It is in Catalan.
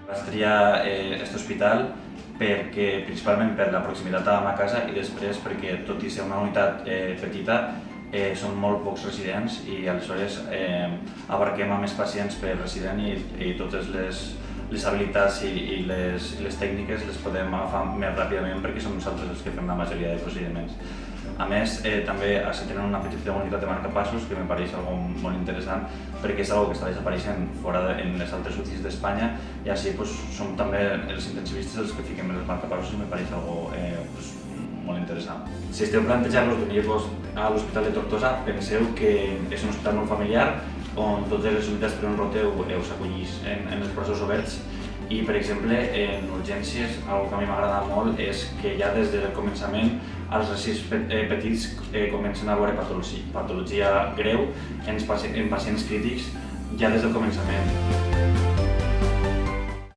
Vaig triar aquest hospital principalment per la proximitat a la meva casa i després perquè, tot i ser una unitat petita, són molt pocs residents i aleshores abarquem a més pacients per resident i totes les habilitats i les tècniques les podem agafar més ràpidament perquè som nosaltres els que fem la majoria de procediments. A més, també se tenen una petita unitat de marcapassos que me pareix algo molt interessant perquè és algo que està desapareixent fora en les altres UCIs d'Espanya i així som també els intensivistes els que fiquem els marcapassos i me pareix algo molt interessant. Si esteu plantejant-vos venir-vos a l'Hospital de Tortosa, penseu que és un hospital molt familiar on totes les unitats per on roteu us acollís en els processos oberts i, per exemple, en urgències, algo que a mi m'agrada molt és que ja des del començament els residents petits comencen a veure patologia greu en pacients crítics ja des del començament.